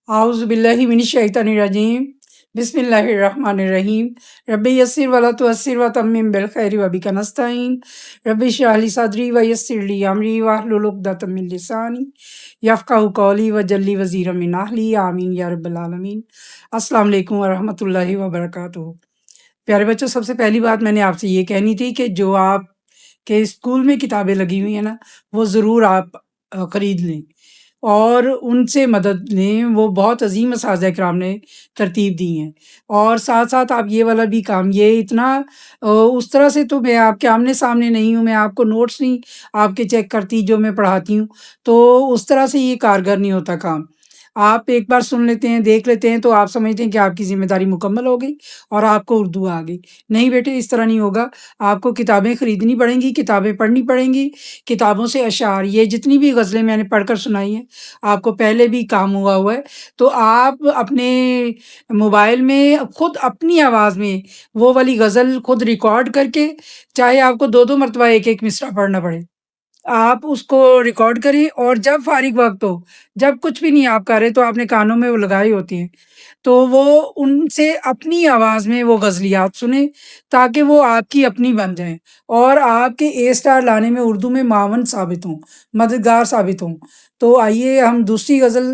اعوذ باللہ من الشیطان الرجیم بسم اللہ الرحمن الرحیم رب یسر ولا تعسر وتمم بالخیر وبک نستعین رب اشرح لی صدری ویسر لی امری واحلل عقدۃ من لسانی یفقہوا قولی واجعل لی وزیرا من اہلی آمین یا رب العالمین۔ السلام علیکم ورحمۃ اللہ وبرکاتہ۔ پیارے بچوں، سب سے پہلی بات میں نے آپ سے یہ کہنی تھی کہ جو آپ کے اسکول میں کتابیں لگی ہوئی ہیں نا، وہ ضرور آپ خرید لیں اور ان سے مدد لیں۔ وہ بہت عظیم اساتذہ کرام نے ترتیب دی ہیں، اور ساتھ ساتھ آپ یہ والا بھی کام، یہ اتنا اس طرح سے تو میں آپ کے آمنے سامنے نہیں ہوں، میں آپ کو نوٹس نہیں آپ کے چیک کرتی جو میں پڑھاتی ہوں، تو اس طرح سے یہ کارگر نہیں ہوتا کام۔ آپ ایک بار سن لیتے ہیں، دیکھ لیتے ہیں، تو آپ سمجھتے ہیں کہ آپ کی ذمہ داری مکمل ہو گئی اور آپ کو اردو آ گئی۔ نہیں بیٹے، اس طرح نہیں ہوگا۔ آپ کو کتابیں خریدنی پڑیں گی، کتابیں پڑھنی پڑیں گی، کتابوں سے اشعار، یہ جتنی بھی غزلیں میں نے پڑھ کر سنائی ہیں آپ کو پہلے بھی کام ہوا ہے، تو آپ اپنے موبائل میں خود اپنی آواز میں وہ والی غزل خود ریکارڈ کر کے، چاہے آپ کو دو دو مرتبہ ایک ایک مصرع پڑھنا پڑے، آپ اس کو ریکارڈ کریں، اور جب فارغ وقت ہو، جب کچھ بھی نہیں آپ کر رہے، تو آپ نے کانوں میں وہ لگائی ہوتی ہیں، تو وہ ان سے اپنی آواز میں وہ غزلیات سنیں، تاکہ وہ آپ کی اپنی بن جائیں اور آپ کے اے اسٹار لانے میں اردو میں معاون ثابت ہوں، مددگار ثابت ہوں۔ تو آئیے ہم دوسری غزل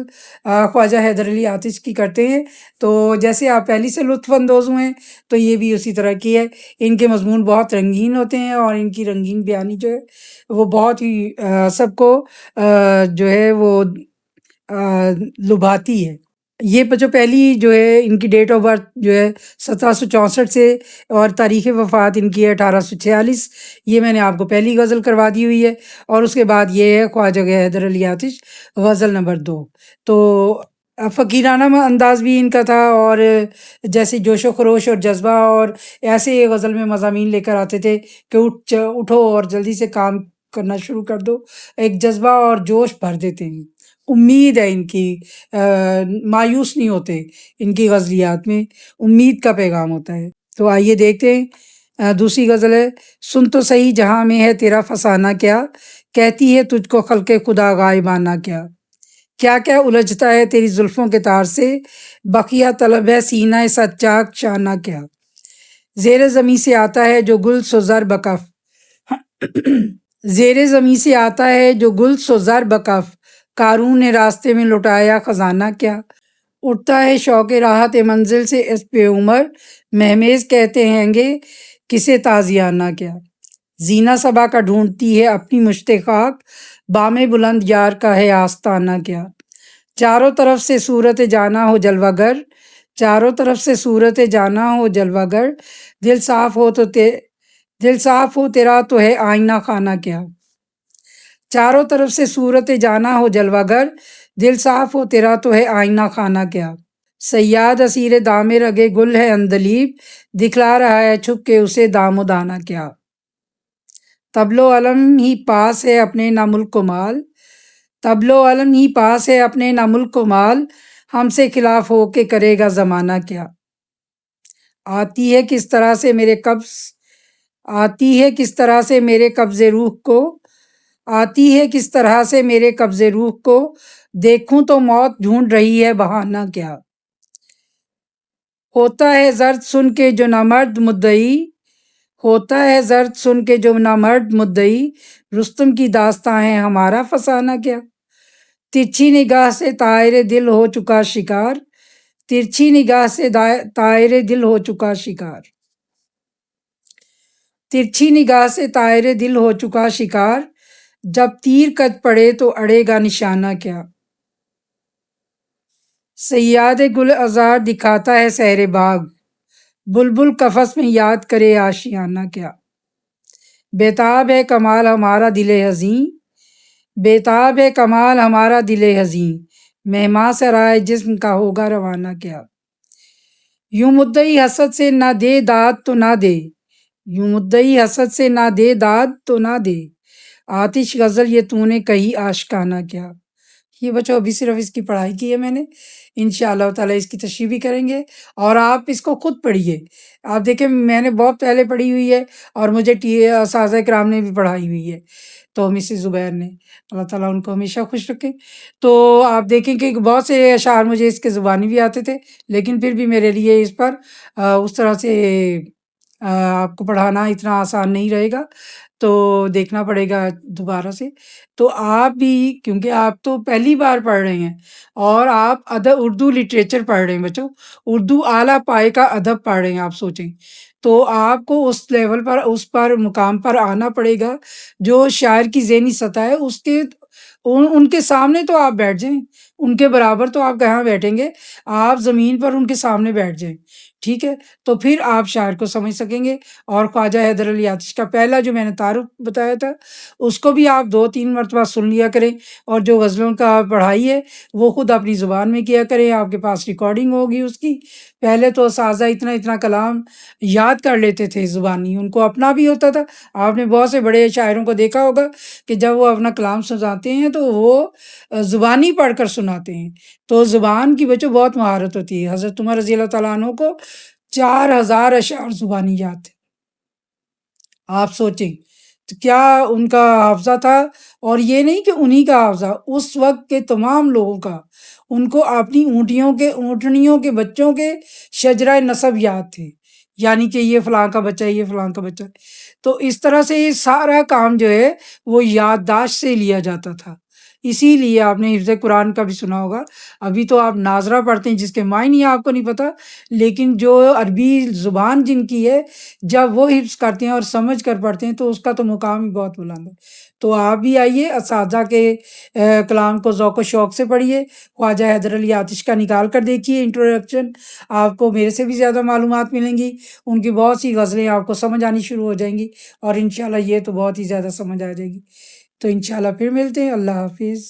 خواجہ حیدر علی آتش کی کرتے ہیں۔ تو جیسے آپ پہلی سے لطف اندوز ہوئے ہیں، تو یہ بھی اسی طرح کی ہے۔ ان کے مضمون بہت رنگین ہوتے ہیں، اور ان کی رنگین بیانی جو ہے وہ بہت ہی سب کو جو ہے وہ لبھاتی ہے۔ یہ جو پہلی جو ہے ان کی ڈیٹ آف برتھ جو ہے 1764 سے، اور تاریخ وفات ان کی ہے 1846۔ یہ میں نے آپ کو پہلی غزل کروا دی ہوئی ہے، اور اس کے بعد یہ ہے خواجہ حیدر علی آتش غزل نمبر 2۔ تو فقیرانہ انداز بھی ان کا تھا، اور جیسے جوش و خروش اور جذبہ، اور ایسے غزل میں مضامین لے کر آتے تھے کہ اٹھو اور جلدی سے کام کرنا شروع کر دو، ایک جذبہ اور جوش بھر دیتے ہیں۔ امید ہے ان کی، مایوس نہیں ہوتے، ان کی غزلیات میں امید کا پیغام ہوتا ہے۔ تو آئیے دیکھتے ہیں، دوسری غزل ہے: سن تو صحیح جہاں میں ہے تیرا فسانہ کیا، کہتی ہے تجھ کو خلق خدا غائبانہ کیا، کیا کیا الجھتا ہے تیری زلفوں کے تار سے، بقیہ طلب ہے سینہ سچاک شانہ کیا، زیر زمیں سے آتا ہے جو گل سو زر بکف، زیر زمیں سے آتا ہے جو گل سو زر بکف، قارون نے راستے میں لٹایا خزانہ کیا، اٹھتا ہے شوق راحت منزل سے اس پہ عمر، مہمیز کہتے ہیں گے کسے تازیانہ کیا، زینہ صبا کا ڈھونڈتی ہے اپنی مشت خاک، بام بلند یار کا ہے آستانہ کیا، چاروں طرف سے صورت جانا ہو جلوہ گر، چاروں طرف سے صورت جانا ہو جلوہ گر، دل صاف ہو دل صاف ہو تیرا تو ہے آئینہ خانہ کیا، چاروں طرف سے صورت جانا ہو جلوہ گر، دل صاف ہو تیرا تو ہے آئینہ خانہ کیا، صیاد اسیر دام رگے گل ہے عندلیب، دکھلا رہا ہے چھپ کے اسے دام و دانہ کیا، طبل و علم ہی پاس ہے اپنے نہ ملک و مال، طبل و علم ہی پاس ہے اپنے نہ ملک و مال، ہم سے خلاف ہو کے کرے گا زمانہ کیا، آتی ہے کس طرح سے میرے قبض، آتی ہے کس طرح سے میرے قبض روح کو، آتی ہے کس طرح سے میرے قبض روح کو، دیکھوں تو موت ڈھونڈ رہی ہے بہانہ کیا، ہوتا ہے زرد سن کے جو نامرد مدعی، ہوتا ہے زرد سن کے جو نامرد مدعی، رستم کی داستاں ہے ہمارا فسانہ کیا، ترچھی نگاہ سے طائر دل ہو چکا شکار، ترچھی نگاہ سے طائر دل ہو چکا شکار، ترچھی نگاہ سے طائر دل ہو چکا شکار، جب تیر کج پڑے تو اڑے گا نشانہ کیا، صیاد گل عذار دکھاتا ہے سحر باغ، بلبل قفس میں یاد کرے آشیانہ کیا، بےتاب ہے کمال ہمارا دل حزیں، بےتاب ہے کمال ہمارا دل حزیں، مہماں سرائے جسم کا ہوگا روانہ کیا، یوں مدعی حسد سے نہ دے داد تو نہ دے، یوں مدعی حسد سے نہ دے داد تو نہ دے، آتش غزل یہ تو نے کہی عاشقانہ کیا۔ یہ بچوں ابھی صرف اس کی پڑھائی کی ہے میں نے، انشاءاللہ تعالیٰ اس کی تشریح بھی کریں گے، اور آپ اس کو خود پڑھیے۔ آپ دیکھیں میں نے بہت پہلے پڑھی ہوئی ہے، اور مجھے اساتذہ کرام نے بھی پڑھائی ہوئی ہے، تو مسز زبیر نے، اللہ تعالیٰ ان کو ہمیشہ خوش رکھے۔ تو آپ دیکھیں کہ بہت سے اشعار مجھے اس کے زبانی بھی آتے تھے، لیکن پھر بھی میرے لیے اس پر اس طرح سے آپ کو پڑھانا اتنا آسان نہیں رہے گا، تو دیکھنا پڑے گا دوبارہ سے۔ تو آپ بھی، کیونکہ آپ تو پہلی بار پڑھ رہے ہیں اور آپ اردو لٹریچر پڑھ رہے ہیں بچوں، اردو اعلیٰ پائے کا ادب پڑھ رہے ہیں، آپ سوچیں تو آپ کو اس لیول پر، اس پر مقام پر آنا پڑے گا جو شاعر کی ذہنی سطح ہے، اس کے ان کے سامنے تو آپ بیٹھ جائیں، ان کے برابر تو آپ کہاں بیٹھیں گے، آپ زمین پر ان کے سامنے بیٹھ جائیں، ٹھیک ہے، تو پھر آپ شاعر کو سمجھ سکیں گے۔ اور خواجہ حیدر علی آتش کا پہلا جو میں نے تعارف بتایا تھا، اس کو بھی آپ 2-3 مرتبہ سن لیا کریں، اور جو غزلوں کا پڑھائی ہے وہ خود اپنی زبان میں کیا کریں، آپ کے پاس ریکارڈنگ ہوگی اس کی۔ پہلے تو اساتذہ اتنا اتنا کلام یاد کر لیتے تھے زبانی، ان کو اپنا بھی ہوتا تھا۔ آپ نے بہت سے بڑے شاعروں کو دیکھا ہوگا کہ جب وہ اپنا کلام سناتے ہیں تو وہ زبانی پڑھ کر سناتے ہیں، تو زبان کی بچوں بہت مہارت ہوتی ہے۔ حضرت عمر رضی اللہ تعالیٰ عنہ کو 4000 اشعار زبانی یاد تھے، آپ سوچیں تو کیا ان کا حافظہ تھا۔ اور یہ نہیں کہ انہی کا حافظہ، اس وقت کے تمام لوگوں کا، ان کو اپنی اونٹنیوں کے بچوں کے شجرہ نسب یاد تھے، یعنی کہ یہ فلاں کا بچہ ہے، یہ فلاں کا بچہ ہے۔ تو اس طرح سے یہ سارا کام جو ہے وہ یادداشت سے لیا جاتا تھا۔ اسی لیے آپ نے حفظ قرآن کا بھی سنا ہوگا، ابھی تو آپ ناظرہ پڑھتے ہیں جس کے معنی آپ کو نہیں پتہ، لیکن جو عربی زبان جن کی ہے، جب وہ حفظ کرتے ہیں اور سمجھ کر پڑھتے ہیں تو اس کا تو مقام ہی بہت بلند ہے۔ تو آپ بھی آئیے، اساتذہ کے کلام کو ذوق و شوق سے پڑھیے، خواجہ حیدر علی آتش کا نکال کر دیکھیے انٹروڈکشن، آپ کو میرے سے بھی زیادہ معلومات ملیں گی، ان کی بہت سی غزلیں آپ کو سمجھ آنی شروع ہو جائیں گی، اور انشاءاللہ یہ تو بہت ہی زیادہ سمجھ آ جائے گی۔ تو انشاءاللہ پھر ملتے ہیں، اللہ حافظ۔